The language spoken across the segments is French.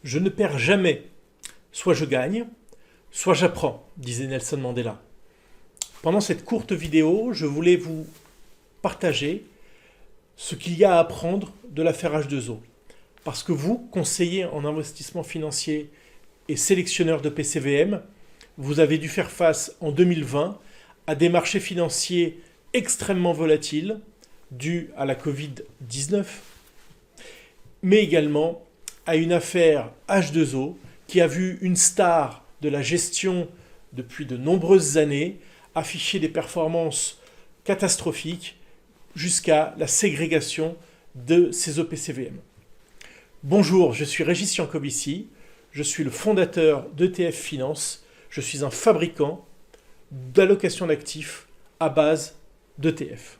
Je ne perds jamais. Soit je gagne, soit j'apprends, disait Nelson Mandela. Pendant cette courte vidéo, je voulais vous partager ce qu'il y a à apprendre de l'affaire H2O. Parce que vous, conseiller en investissement financier et sélectionneur de PCVM, vous avez dû faire face en 2020 à des marchés financiers extrêmement volatiles dus à la Covid-19, mais également à une affaire H2O qui a vu une star de la gestion depuis de nombreuses années afficher des performances catastrophiques jusqu'à la ségrégation de ces OPCVM. Bonjour, je suis Régis Jancovici, je suis le fondateur d'ETF Finance, je suis un fabricant d'allocation d'actifs à base d'ETF.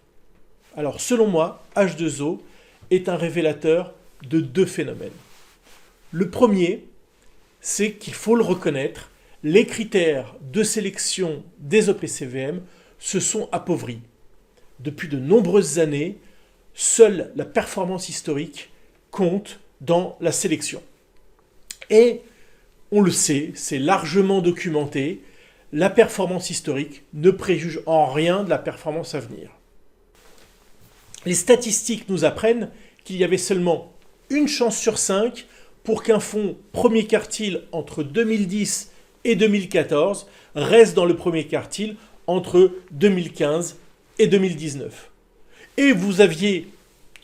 Alors selon moi, H2O est un révélateur de deux phénomènes. Le premier, c'est qu'il faut le reconnaître, les critères de sélection des OPCVM se sont appauvris. Depuis de nombreuses années, seule la performance historique compte dans la sélection. Et on le sait, c'est largement documenté, la performance historique ne préjuge en rien de la performance à venir. Les statistiques nous apprennent qu'il y avait seulement une chance sur 5 pour qu'un fonds premier quartile entre 2010 et 2014 reste dans le premier quartile entre 2015 et 2019. Et vous aviez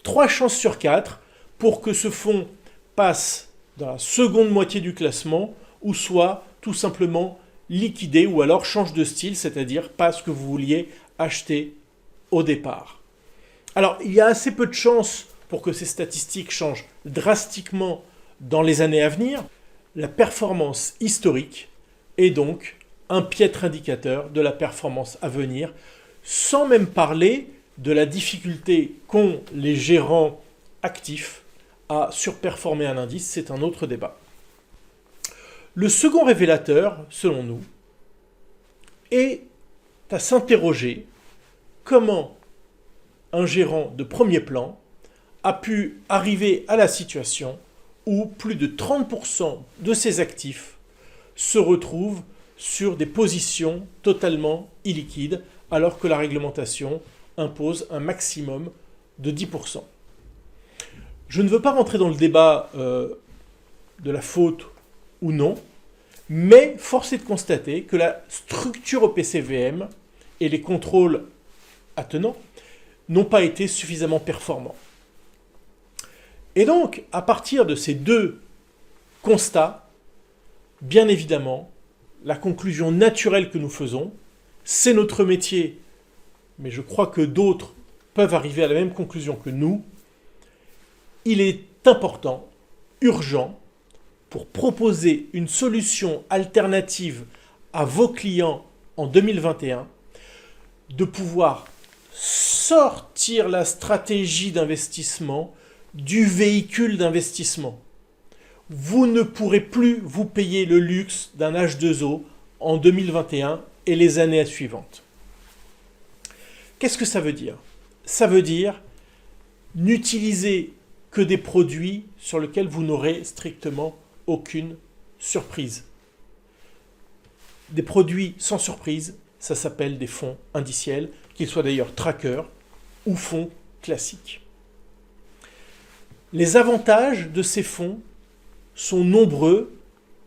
3 chances sur 4 pour que ce fonds passe dans la seconde moitié du classement ou soit tout simplement liquidé ou alors change de style, c'est-à-dire pas ce que vous vouliez acheter au départ. Alors, il y a assez peu de chances pour que ces statistiques changent drastiquement dans les années à venir. La performance historique est donc un piètre indicateur de la performance à venir, sans même parler de la difficulté qu'ont les gérants actifs à surperformer un indice, c'est un autre débat. Le second révélateur, selon nous, est à s'interroger comment un gérant de premier plan a pu arriver à la situation où plus de 30% de ses actifs se retrouvent sur des positions totalement illiquides, alors que la réglementation impose un maximum de 10%. Je ne veux pas rentrer dans le débat de la faute ou non, mais force est de constater que la structure OPCVM et les contrôles attenants n'ont pas été suffisamment performants. Et donc, à partir de ces deux constats, bien évidemment, la conclusion naturelle que nous faisons, c'est notre métier, mais je crois que d'autres peuvent arriver à la même conclusion que nous, il est important, urgent, pour proposer une solution alternative à vos clients en 2021, de pouvoir sortir la stratégie d'investissement du véhicule d'investissement. Vous ne pourrez plus vous payer le luxe d'un H2O en 2021 et les années suivantes. Qu'est-ce que ça veut dire ? Ça veut dire n'utiliser que des produits sur lesquels vous n'aurez strictement aucune surprise. Des produits sans surprise, ça s'appelle des fonds indiciels, qu'ils soient d'ailleurs trackers ou fonds classiques. Les avantages de ces fonds sont nombreux.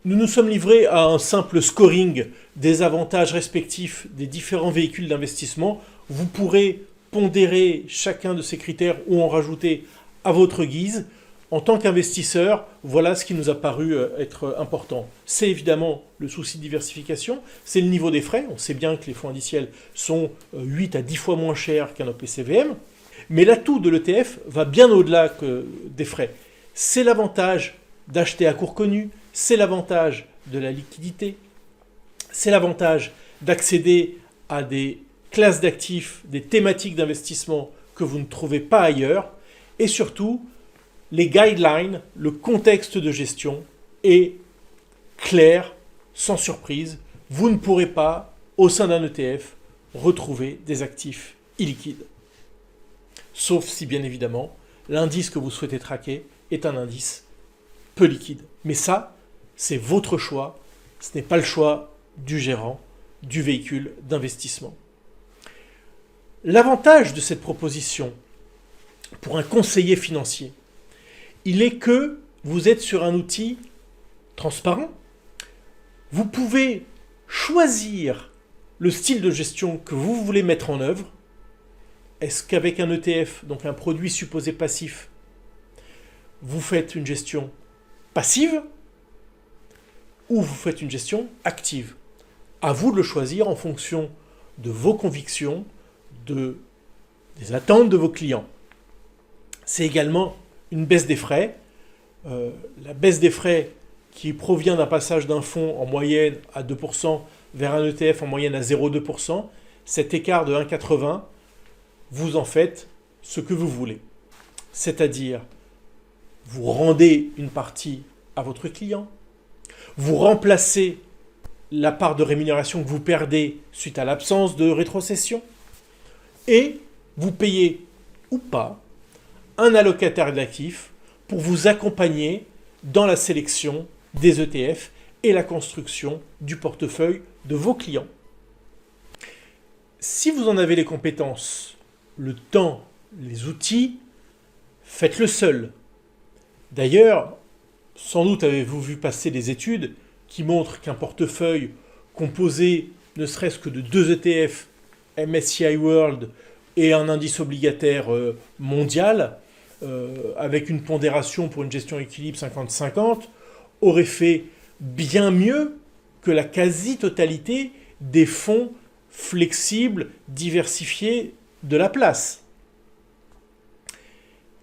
Nous nous sommes livrés à un simple scoring des avantages respectifs des différents véhicules d'investissement. Vous pourrez pondérer chacun de ces critères ou en rajouter à votre guise. En tant qu'investisseur, voilà ce qui nous a paru être important. C'est évidemment le souci de diversification, c'est le niveau des frais. On sait bien que les fonds indiciels sont 8 à 10 fois moins chers qu'un OPCVM. Mais l'atout de l'ETF va bien au-delà des frais. C'est l'avantage d'acheter à court connu, c'est l'avantage de la liquidité, c'est l'avantage d'accéder à des classes d'actifs, des thématiques d'investissement que vous ne trouvez pas ailleurs, et surtout, les guidelines, le contexte de gestion est clair, sans surprise. Vous ne pourrez pas, au sein d'un ETF, retrouver des actifs illiquides. Sauf si, bien évidemment, l'indice que vous souhaitez traquer est un indice peu liquide. Mais ça, c'est votre choix, ce n'est pas le choix du gérant du véhicule d'investissement. L'avantage de cette proposition pour un conseiller financier, il est que vous êtes sur un outil transparent. Vous pouvez choisir le style de gestion que vous voulez mettre en œuvre. Est-ce qu'avec un ETF, donc un produit supposé passif, vous faites une gestion passive ou vous faites une gestion active? À vous de le choisir en fonction de vos convictions, des attentes de vos clients. C'est également une baisse des frais. La baisse des frais qui provient d'un passage d'un fonds en moyenne à 2% vers un ETF en moyenne à 0,2%, cet écart de 1,80, vous en faites ce que vous voulez. C'est-à-dire, vous rendez une partie à votre client, vous remplacez la part de rémunération que vous perdez suite à l'absence de rétrocession, et vous payez ou pas un allocataire d'actifs pour vous accompagner dans la sélection des ETF et la construction du portefeuille de vos clients. Si vous en avez les compétences, le temps, les outils, faites-le seul. D'ailleurs, sans doute avez-vous vu passer des études qui montrent qu'un portefeuille composé ne serait-ce que de 2 ETF, MSCI World et un indice obligataire mondial, avec une pondération pour une gestion équilibre 50-50, aurait fait bien mieux que la quasi-totalité des fonds flexibles, diversifiés de la place.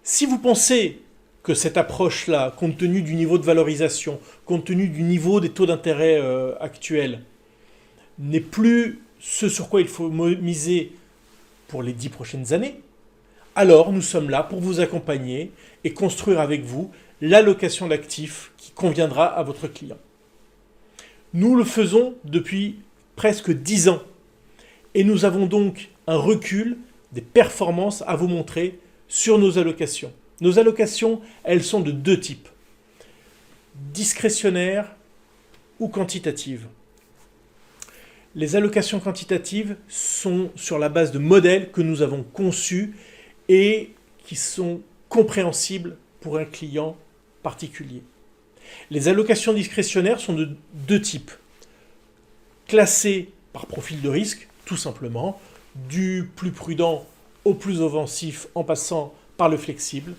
Si vous pensez que cette approche-là, compte tenu du niveau de valorisation, compte tenu du niveau des taux d'intérêt actuels, n'est plus ce sur quoi il faut miser pour les 10 prochaines années, alors nous sommes là pour vous accompagner et construire avec vous l'allocation d'actifs qui conviendra à votre client. Nous le faisons depuis presque 10 ans et nous avons donc un recul des performances à vous montrer sur nos allocations. Nos allocations, elles sont de 2 types, discrétionnaires ou quantitatives. Les allocations quantitatives sont sur la base de modèles que nous avons conçus et qui sont compréhensibles pour un client particulier. Les allocations discrétionnaires sont de 2 types. Classées par profil de risque, tout simplement, du plus prudent au plus offensif en passant par le flexible.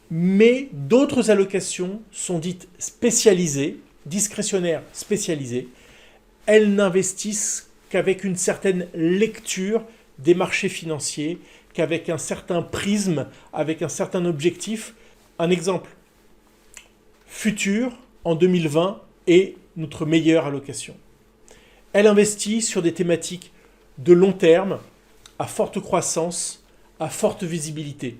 Mais d'autres allocations sont dites spécialisées, discrétionnaires spécialisées. Elles n'investissent qu'avec une certaine lecture des marchés financiers, qu'avec un certain prisme, avec un certain objectif. Un exemple, Futur, en 2020, est notre meilleure allocation. Elle investit sur des thématiques de long terme, à forte croissance, à forte visibilité.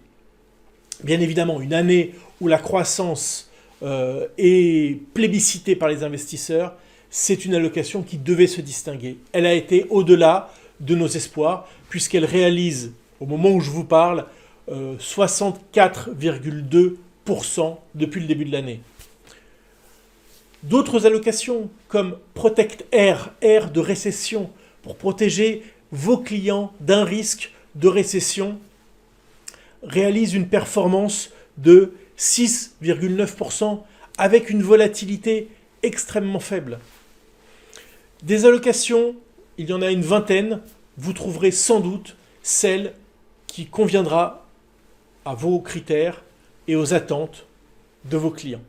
Bien évidemment, une année où la croissance est plébiscitée par les investisseurs, c'est une allocation qui devait se distinguer. Elle a été au-delà de nos espoirs, puisqu'elle réalise, au moment où je vous parle, 64,2% depuis le début de l'année. D'autres allocations, comme Protect Air, air de récession, pour protéger vos clients d'un risque de récession, réalisent une performance de 6,9% avec une volatilité extrêmement faible. Des allocations, il y en a une vingtaine, vous trouverez sans doute celle qui conviendra à vos critères et aux attentes de vos clients.